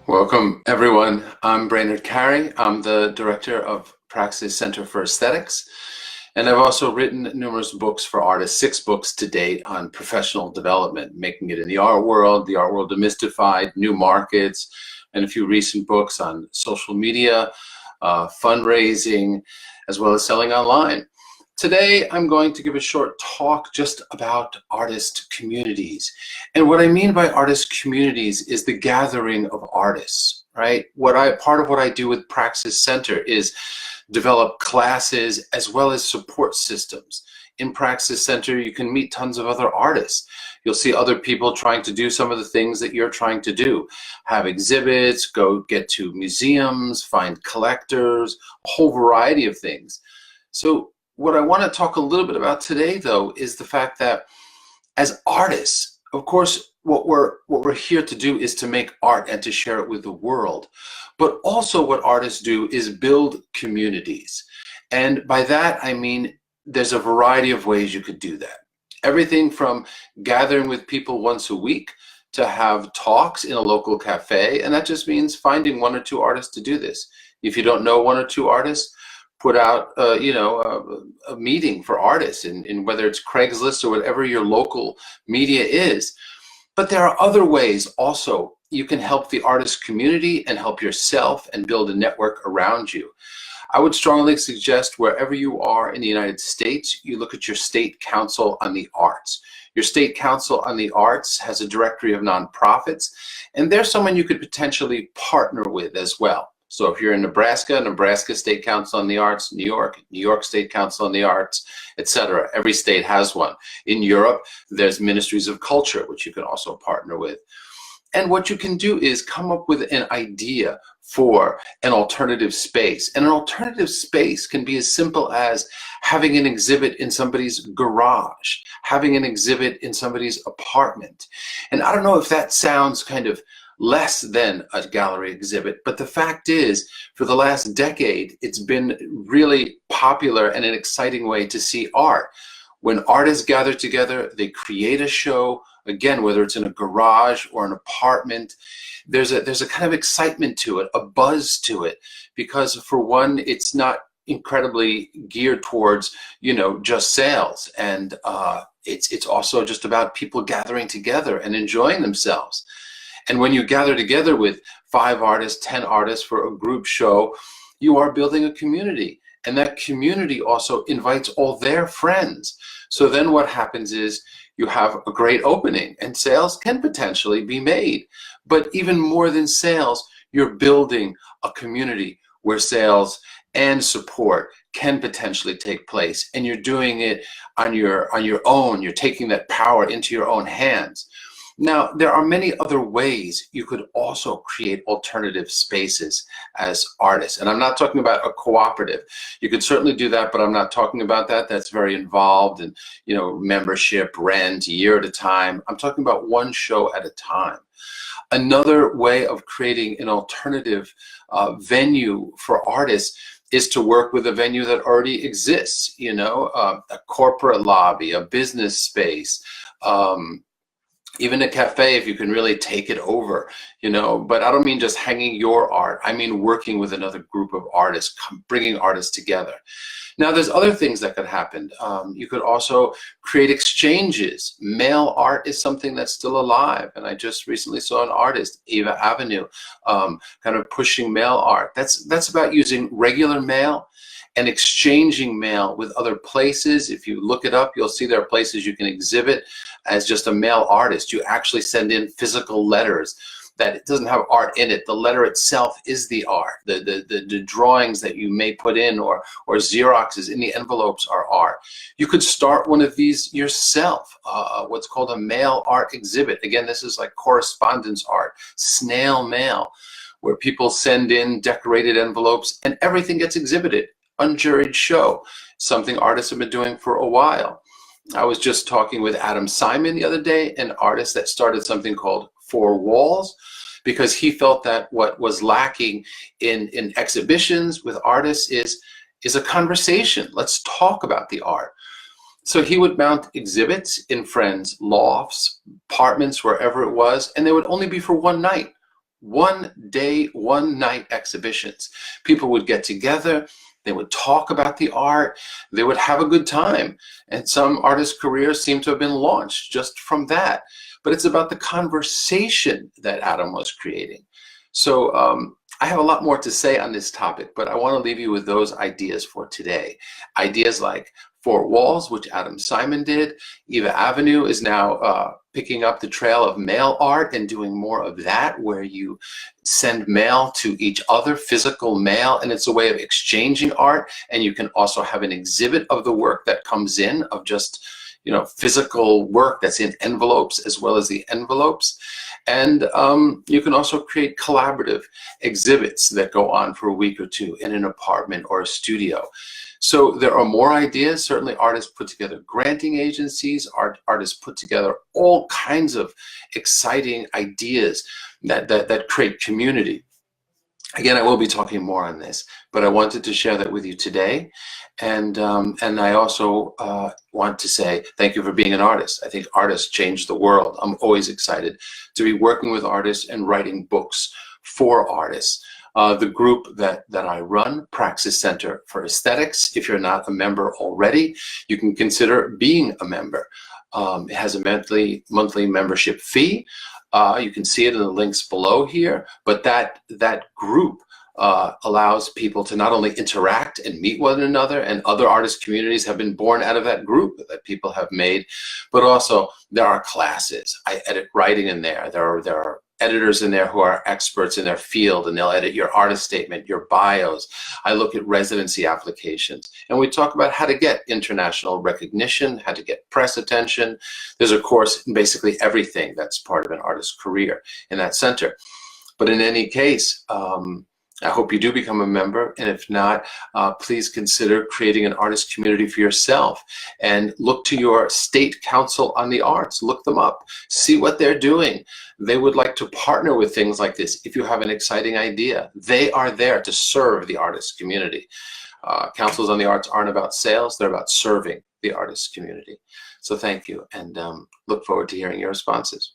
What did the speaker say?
Welcome, everyone. I'm Brainerd Carey. I'm the director of Praxis Center for Aesthetics, and I've also written numerous books for artists, 6 books to date on professional development, making it in the art world demystified, new markets, and a few recent books on social media, fundraising, as well as selling online. Today, I'm going to give a short talk just about artist communities. And what I mean by artist communities is the gathering of artists, right? Part of what I do with Praxis Center is develop classes as well as support systems. In Praxis Center, you can meet tons of other artists. You'll see other people trying to do some of the things that you're trying to do. Have exhibits, go get to museums, find collectors, a whole variety of things. So what I want to talk a little bit about today, though, is the fact that as artists, of course, what we're here to do is to make art and to share it with the world. But also what artists do is build communities. And by that, I mean, there's a variety of ways you could do that. Everything from gathering with people once a week to have talks in a local cafe. And that just means finding 1 or 2 artists to do this. If you don't know 1 or 2 artists, put out, a meeting for artists in whether it's Craigslist or whatever your local media is. But there are other ways also you can help the artist community and help yourself and build a network around you. I would strongly suggest wherever you are in the United States, you look at your state council on the arts. Your state council on the arts has a directory of nonprofits, and there's someone you could potentially partner with as well. So if you're in Nebraska, Nebraska State Council on the Arts, New York State Council on the Arts, etc. Every state has one. In Europe, there's ministries of culture, which you can also partner with. And what you can do is come up with an idea for an alternative space. And an alternative space can be as simple as having an exhibit in somebody's garage, having an exhibit in somebody's apartment. And I don't know if that sounds kind of less than a gallery exhibit, but the fact is, for the last decade, it's been really popular and an exciting way to see art. When artists gather together, they create a show, again, whether it's in a garage or an apartment, there's a kind of excitement to it, a buzz to it, because for one, it's not incredibly geared towards, just sales, and it's also just about people gathering together and enjoying themselves. And when you gather together with 5 artists, 10 artists for a group show, you are building a community. And that community also invites all their friends. So then what happens is you have a great opening and sales can potentially be made. But even more than sales, you're building a community where sales and support can potentially take place. And you're doing it on your own. You're taking that power into your own hands. Now, there are many other ways you could also create alternative spaces as artists. And I'm not talking about a cooperative. You could certainly do that, but I'm not talking about that. That's very involved in, membership, rent, a year at a time. I'm talking about one show at a time. Another way of creating an alternative venue for artists is to work with a venue that already exists, a corporate lobby, a business space, even a cafe, if you can really take it over, but I don't mean just hanging your art. I mean working with another group of artists, bringing artists together. Now, there's other things that could happen. You could also create exchanges. Mail art is something that's still alive. And I just recently saw an artist, Eva Avenue, kind of pushing mail art. That's about using regular mail and exchanging mail with other places. If you look it up, you'll see there are places you can exhibit as just a mail artist. You actually send in physical letters that it doesn't have art in it. The letter itself is the art. The drawings that you may put in or Xeroxes in the envelopes are art. You could start one of these yourself, what's called a mail art exhibit. Again, this is like correspondence art, snail mail, where people send in decorated envelopes and everything gets exhibited. Unjuried show, something artists have been doing for a while. I was just talking with Adam Simon the other day, an artist that started something called 4 Walls, because he felt that what was lacking in exhibitions with artists is a conversation. Let's talk about the art. So he would mount exhibits in friends' lofts, apartments, wherever it was, and they would only be for one night. one day, one night exhibitions. People would get together, they would talk about the art, they would have a good time. And some artists' careers seem to have been launched just from that. But it's about the conversation that Adam was creating. So I have a lot more to say on this topic, but I want to leave you with those ideas for today. Ideas like Four Walls, which Adam Simon did. Eva Avenue is now picking up the trail of mail art and doing more of that, where you send mail to each other, physical mail, and it's a way of exchanging art. And you can also have an exhibit of the work that comes in, of just, you know, physical work that's in envelopes as well as the envelopes. And you can also create collaborative exhibits that go on for a week or two in an apartment or a studio. So there are more ideas. Certainly artists put together granting agencies, artists put together all kinds of exciting ideas that create community. Again, I will be talking more on this, but I wanted to share that with you today. And I also want to say thank you for being an artist. I think artists change the world. I'm always excited to be working with artists and writing books for artists. The group that I run, Praxis Center for Aesthetics, if you're not a member already, you can consider being a member. It has a monthly membership fee. You can see it in the links below here, but that group allows people to not only interact and meet one another, and other artist communities have been born out of that group that people have made, but also there are classes. I edit writing in there. There are editors in there who are experts in their field, and they'll edit your artist statement, your bios. I look at residency applications, and we talk about how to get international recognition, how to get press attention. There's a course in basically everything that's part of an artist's career in that center. But in any case, I hope you do become a member, and if not, please consider creating an artist community for yourself, and look to your state council on the arts. Look them up, see what they're doing. They would like to partner with things like this. If you have an exciting idea, they are there to serve the artist community. Councils on the arts aren't about sales, they're about serving the artist community. So thank you, and look forward to hearing your responses.